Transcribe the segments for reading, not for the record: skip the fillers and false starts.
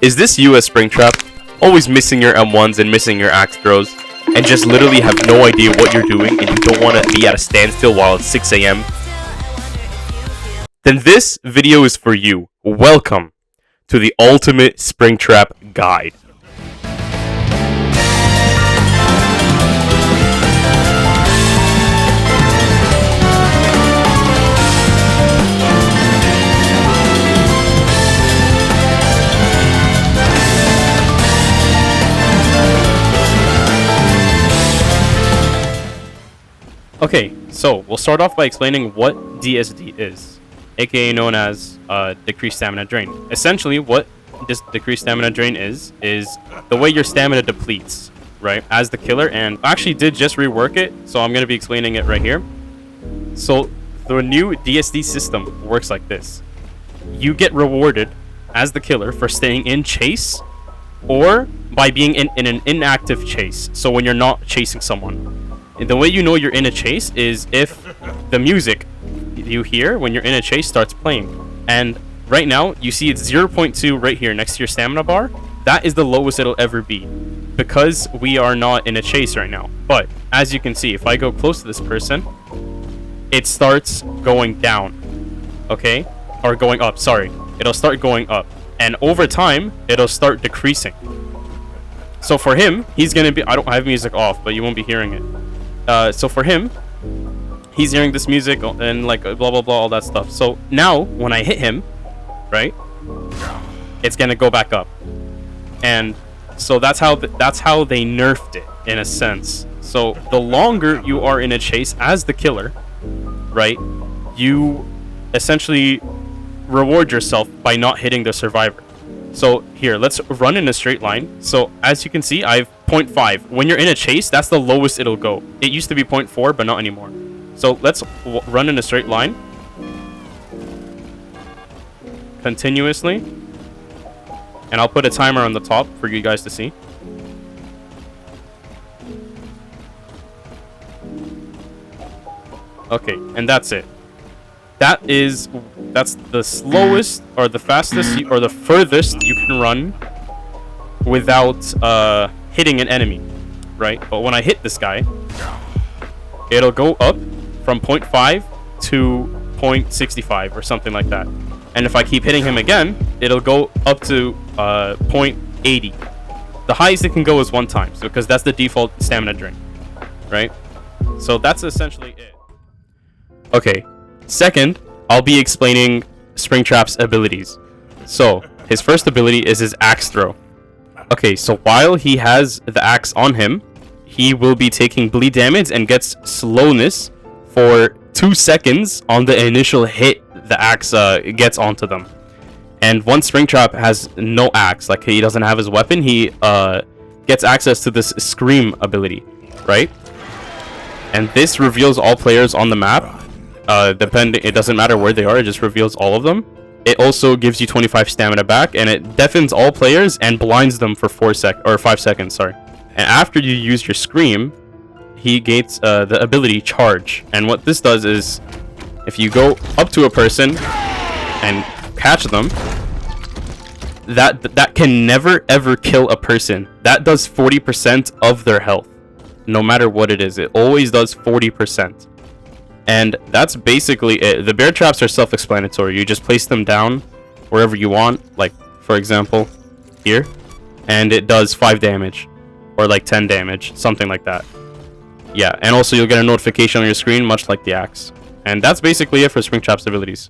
Is this you as Springtrap? Always missing your M1s and missing your axe throws, and just literally have no idea what you're doing and you don't want to be at a standstill while it's 6 a.m.? Then this video is for you. Welcome to the ultimate Springtrap guide. Okay, so we'll start off by explaining what DSD is, aka known as decreased stamina drain. Essentially, what this decreased stamina drain is the way your stamina depletes, right, as the killer. And I actually did just rework it, so I'm going to be explaining it right here. So the new DSD system works like this. You get rewarded as the killer for staying in chase or by being in an inactive chase, so when you're not chasing someone. And the way you know you're in a chase is if the music you hear when you're in a chase starts playing. And right now, you see it's 0.2 right here next to your stamina bar. That is the lowest it'll ever be because we are not in a chase right now. But as you can see, if I go close to this person, it starts going down, okay? Or going up, sorry. It'll start going up. And over time, it'll start decreasing. So for him, he's going to be... I don't have music off, but you won't be hearing it. So for him, he's hearing this music and like blah blah blah, all that stuff. So now when I hit him, right, it's gonna go back up, and so that's how they nerfed it in a sense. So the longer you are in a chase as the killer, right, you essentially reward yourself by not hitting the survivor. So here, let's run in a straight line. So as you can see, I've 0.5. When you're in a chase, that's the lowest it'll go. It used to be 0.4, but not anymore. So let's run in a straight line continuously. And I'll put a timer on the top for you guys to see. Okay, and that's it. That's the slowest or the fastest or the furthest you can run without hitting an enemy, right? But when I hit this guy, it'll go up from 0.5 to 0.65 or something like that. And if I keep hitting him again, it'll go up to 0.80. The highest it can go is 1 time, because that's the default stamina drain, right? So that's essentially it. Okay. Second, I'll be explaining Springtrap's abilities. So, his first ability is his axe throw. Okay, so while he has the axe on him, he will be taking bleed damage and gets slowness for 2 seconds on the initial hit the axe gets onto them. And once Springtrap has no axe, like he doesn't have his weapon, he gets access to this scream ability, right? And this reveals all players on the map. It doesn't matter where they are, it just reveals all of them. It also gives you 25 stamina back, and it deafens all players and blinds them for 5 seconds, sorry. And after you use your scream, he gains the ability charge. And what this does is, if you go up to a person and catch them, that can never ever kill a person. That does 40% of their health, no matter what it is. It always does 40%. And that's basically it. The bear traps are self-explanatory. You just place them down wherever you want, like for example here, and it does 5 damage or like 10 damage, something like that. Yeah, and also you'll get a notification on your screen, much like the axe. And that's basically it for Springtrap's abilities.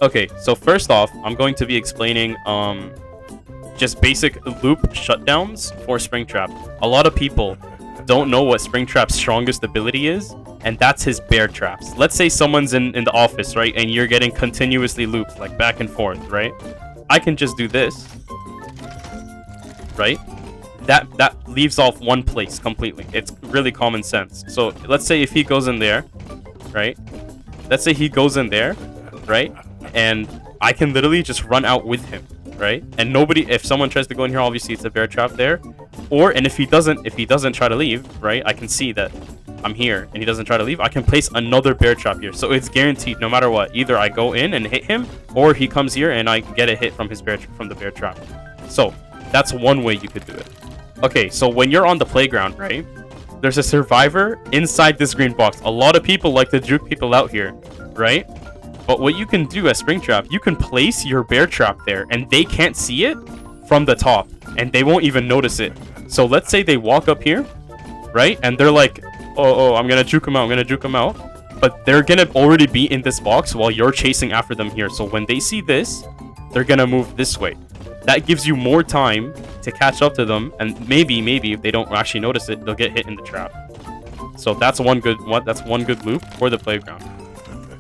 Okay, so first off, I'm going to be explaining just basic loop shutdowns for Springtrap. A lot of people don't know what Springtrap's strongest ability is, and that's his bear traps. Let's say someone's in the office, right, and you're getting continuously looped, like back and forth, right? I can just do this, right? That leaves off one place completely. It's really common sense. So let's say if he goes in there, right? Let's say he goes in there, right? And I can literally just run out with him, right? And nobody, if someone tries to go in here, obviously it's a bear trap there. And if he doesn't try to leave, right? I can see that I'm here and he doesn't try to leave, I can place another bear trap here. So it's guaranteed no matter what. Either I go in and hit him, or he comes here and I get a hit from his from the bear trap. So that's one way you could do it. Okay, so when you're on the playground, right? There's a survivor inside this green box. A lot of people like to juke people out here, right? But what you can do as Springtrap, you can place your bear trap there and they can't see it from the top and they won't even notice it. So let's say they walk up here, right? And they're like, oh, I'm gonna juke him out, I'm gonna juke him out. But they're gonna already be in this box while you're chasing after them here. So when they see this, they're gonna move this way. That gives you more time to catch up to them, and maybe if they don't actually notice it, they'll get hit in the trap. So that's one good loop for the playground.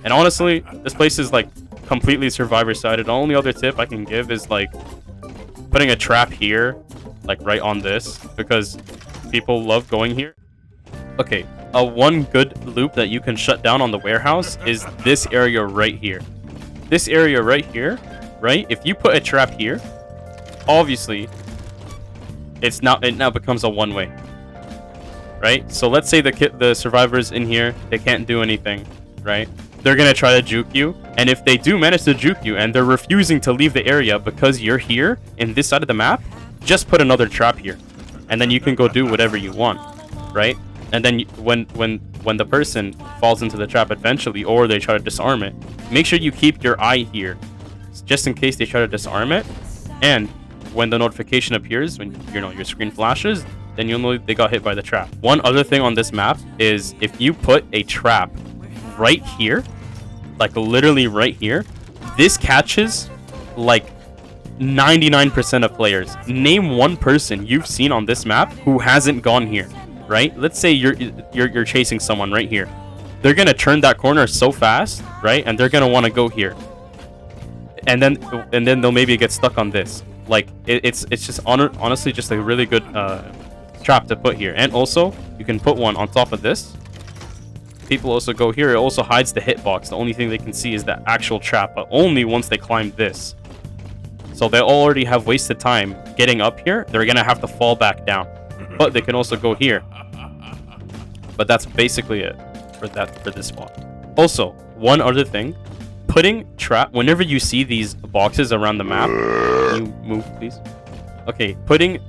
And honestly, this place is like completely survivor sided. The only other tip I can give is like putting a trap here, like right on this, because people love going here. Okay, one good loop that you can shut down on the warehouse is this area right here. This area right here, right? If you put a trap here, obviously it now becomes a one-way, right? So let's say the survivors in here, they can't do anything, right? They're gonna try to juke you, and if they do manage to juke you and they're refusing to leave the area because you're here in this side of the map, just put another trap here, and then you can go do whatever you want, right? And then when the person falls into the trap eventually, or they try to disarm it, make sure you keep your eye here just in case they try to disarm it. And when the notification appears, when your screen flashes, then you'll know they got hit by the trap. One other thing on this map is if you put a trap right here, like literally right here, this catches like 99% of players. Name one person you've seen on this map who hasn't gone here, right? Let's say you're chasing someone right here. They're gonna turn that corner so fast, right? And they're gonna want to go here, and then they'll maybe get stuck on this. Like it's just honestly just a really good trap to put here. And also you can put one on top of this. People also go here. It also hides the hitbox. The only thing they can see is the actual trap, but only once they climb this. So they already have wasted time getting up here. They're gonna have to fall back down, but they can also go here. But that's basically it for this spot. Also, one other thing, putting trap whenever you see these boxes around the map. Can you move, please? Okay, putting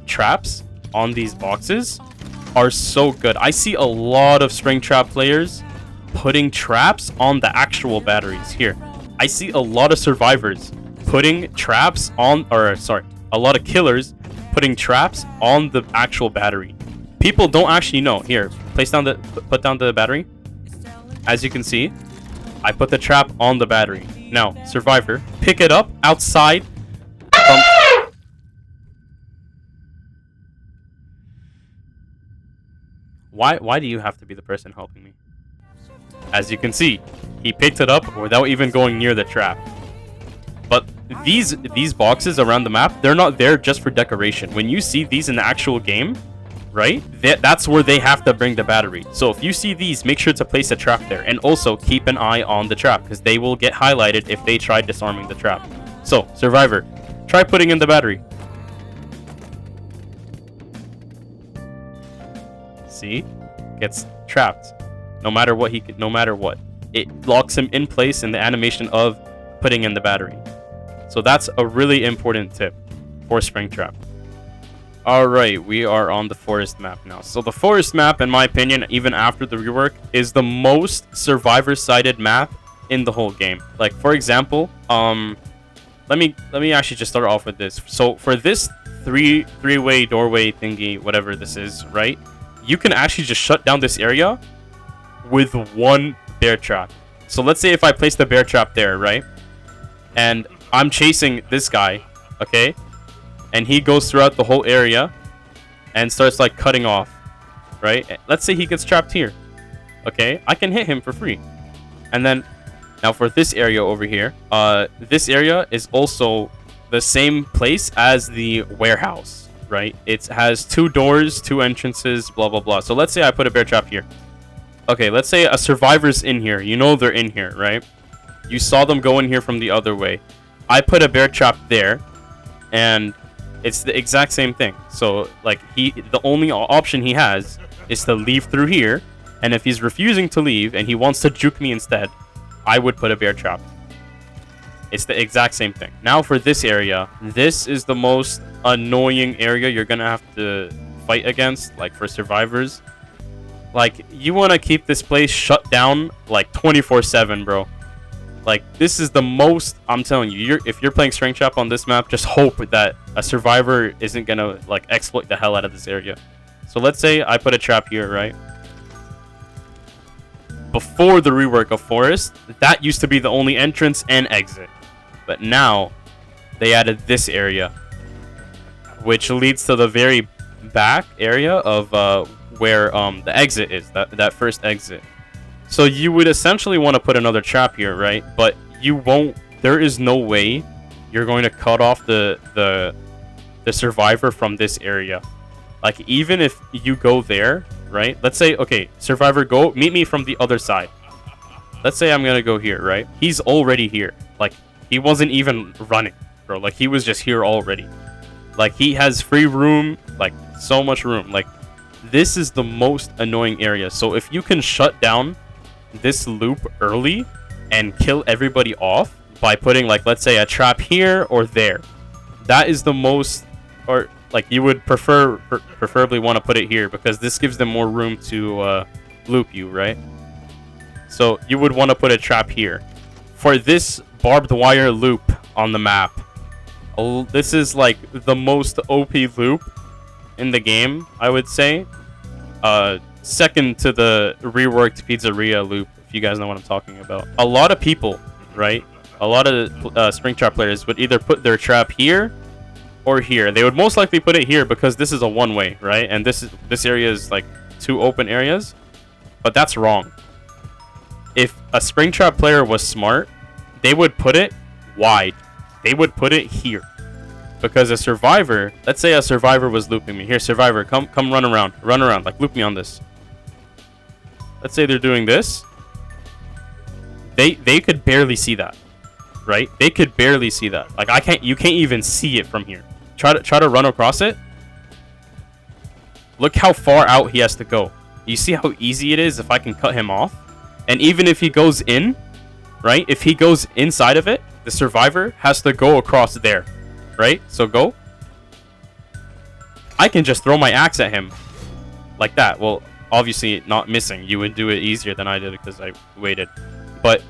traps on these boxes are so good. I see a lot of Springtrap players putting traps on the actual batteries here. I see a lot of survivors putting traps on, or sorry, a lot of killers putting traps on the actual battery. People don't actually know. Here, put down the battery. As you can see, I put the trap on the battery. Now, survivor, pick it up outside from... Why do you have to be the person helping me? As you can see, he picked it up without even going near the trap. But these boxes around the map, they're not there just for decoration. When you see these in the actual game, right, that's where they have to bring the battery. So if you see these, make sure to place a trap there. And also keep an eye on the trap, because they will get highlighted if they try disarming the trap. So, survivor, try putting in the battery. See? Gets trapped. No matter what it locks him in place in the animation of putting in the battery. So that's a really important tip for Springtrap. Alright, we are on the forest map now. So the forest map, in my opinion, even after the rework, is the most survivor-sided map in the whole game. Like, for example, let me actually just start off with this. So for this three-way doorway thingy, whatever this is, right? You can actually just shut down this area with one bear trap. So let's say if I place the bear trap there, right? And I'm chasing this guy, okay? And he goes throughout the whole area and starts like cutting off, right? Let's say he gets trapped here, okay? I can hit him for free. And then now for this area over here, this area is also the same place as the warehouse, right? It has 2 doors, 2 entrances, blah blah blah. So let's say I put a bear trap here. Okay, let's say a survivor's in here. You know they're in here, right? You saw them go in here from the other way. I put a bear trap there, and it's the exact same thing. So like the only option he has is to leave through here, And if he's refusing to leave and he wants to juke me instead, I would put a bear trap. It's the exact same thing. Now for this area, this is the most annoying area you're gonna have to fight against, like for survivors. Like, you want to keep this place shut down like 24/7, bro. Like, this is the most, I'm telling you, if you're playing Springtrap on this map, just hope that a survivor isn't gonna like exploit the hell out of this area. So let's say I put a trap here, right? Before the rework of Forest, that used to be the only entrance and exit. But now, they added this area, which leads to the very back area of where the exit is, that first exit. So you would essentially want to put another trap here, right? But you won't. There is no way you're going to cut off the survivor from this area. Like, even if you go there, right? Let's say, okay, survivor, go meet me from the other side. Let's say I'm gonna go here, right? He's already here. Like, he wasn't even running, bro. Like, he was just here already. Like, he has free room, like so much room. Like, this is the most annoying area. So if you can shut down this loop early and kill everybody off by putting, like, let's say a trap here or there, that is the most, or like, you would preferably want to put it here because this gives them more room to loop you, right? So you would want to put a trap here for this barbed wire loop on the map. This is like the most OP loop in the game, I would say. Second to the reworked pizzeria loop, if you guys know what I'm talking about. A lot of people, right? A lot of Springtrap players would either put their trap here or here. They would most likely put it here because this is a one-way, right? And this area is like 2 open areas. But that's wrong. If a Springtrap player was smart, they would put it wide. They would put it here. Because a survivor, let's say a survivor was looping me. Here, survivor, come run around. Run around, like, loop me on this. Let's say they're doing this. They could barely see that, right? They could barely see that. Like, you can't even see it from here. Try to run across it. Look how far out he has to go. You see how easy it is if I can cut him off? And even if he goes in, right? If he goes inside of it, the survivor has to go across there, right? So go. I can just throw my axe at him like that. Well, obviously not missing. You would do it easier than I did because I waited. But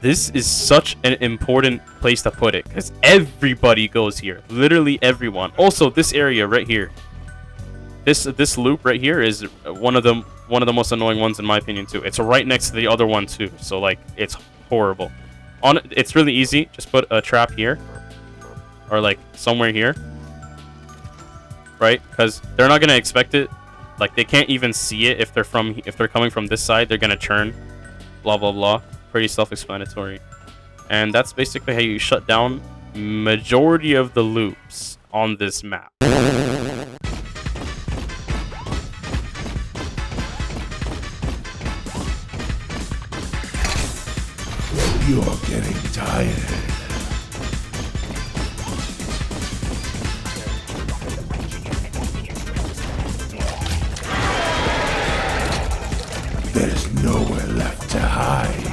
this is such an important place to put it because everybody goes here. Literally everyone. Also, this area right here. This loop right here is one of the most annoying ones in my opinion too. It's right next to the other one too. So like, it's horrible. It's really easy. Just put a trap here or like somewhere here, right? Because they're not gonna expect it. Like, they can't even see it if they're coming from this side. They're gonna turn. Blah blah blah. Pretty self-explanatory. And that's basically how you shut down majority of the loops on this map. You're getting tired. There's nowhere left to hide.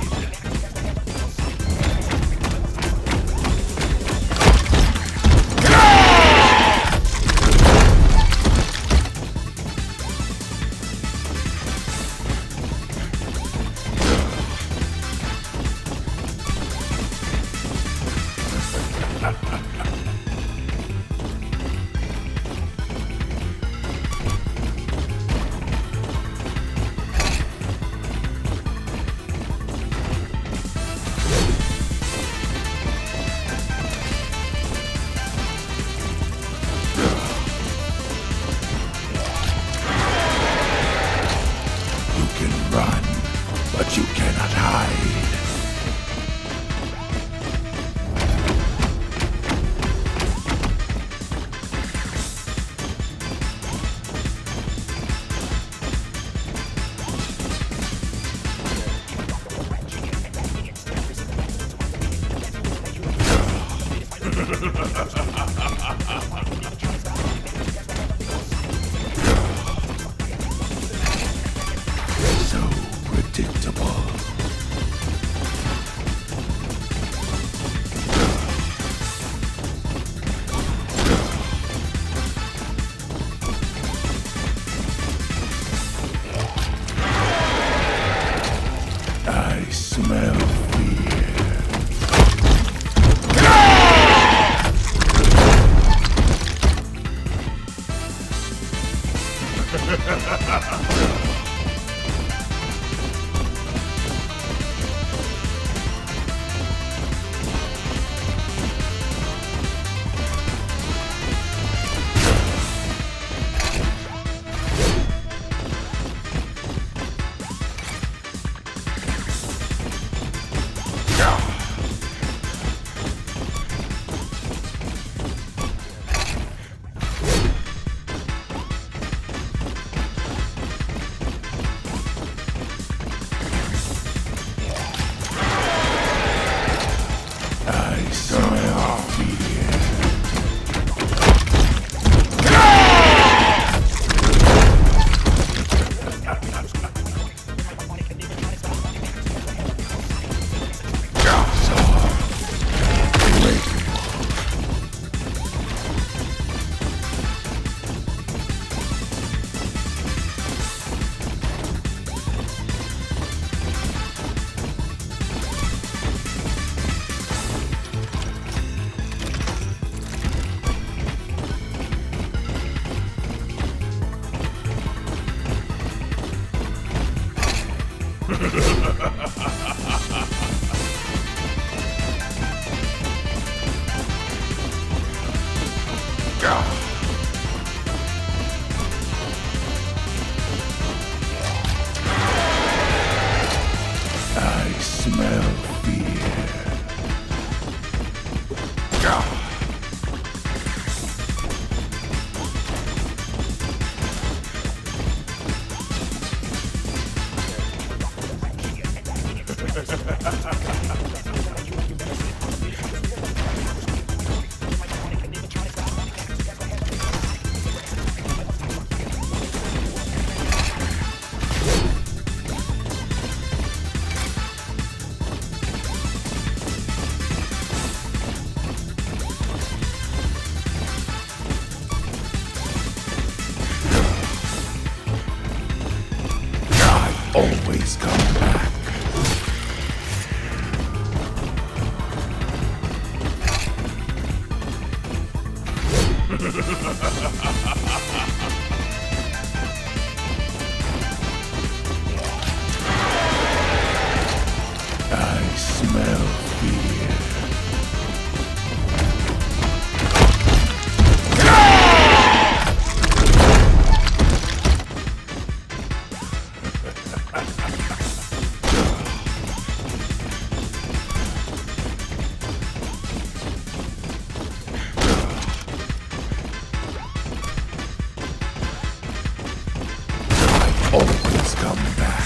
But you cannot hide. I smell fear. Always come back. I smell fear. Always come back.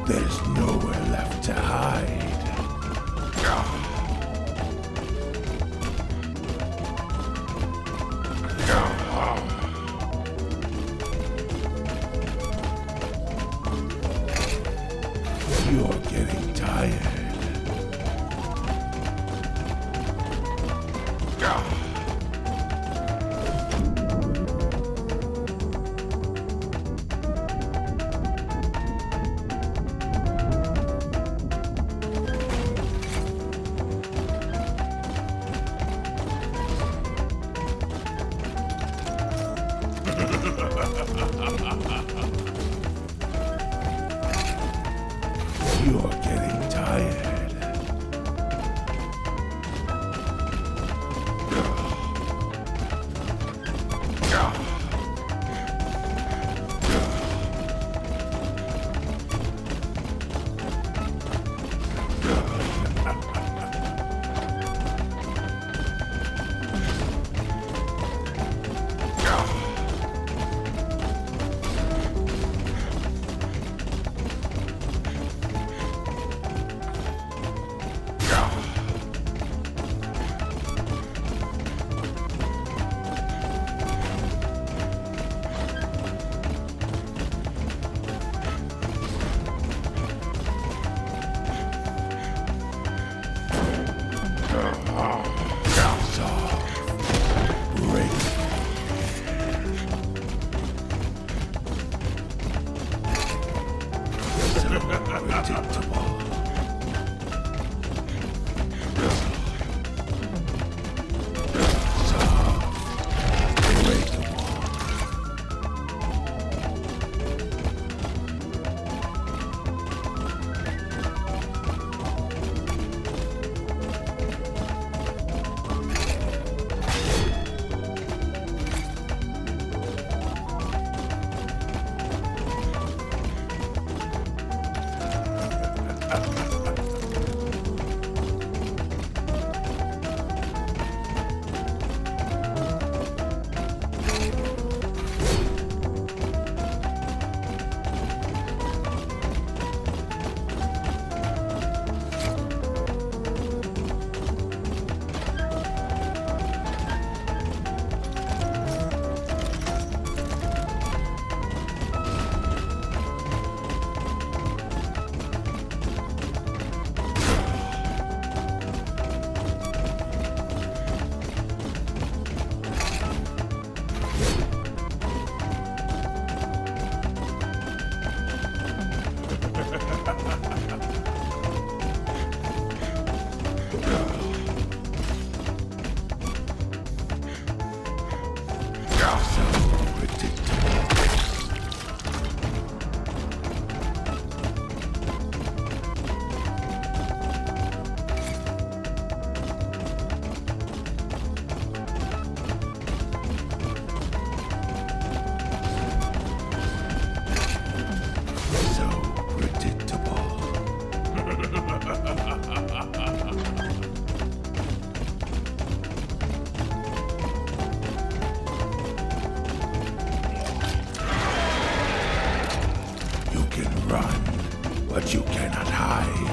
There's nowhere left to hide. You're getting tired. You're getting tired. Predictable. But you cannot hide.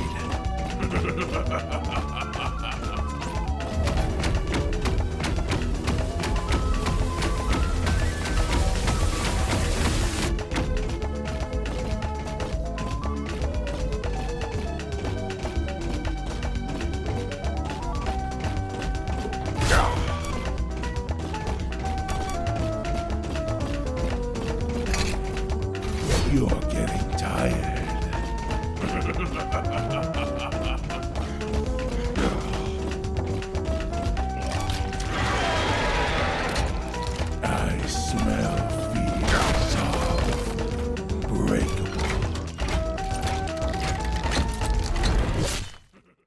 You're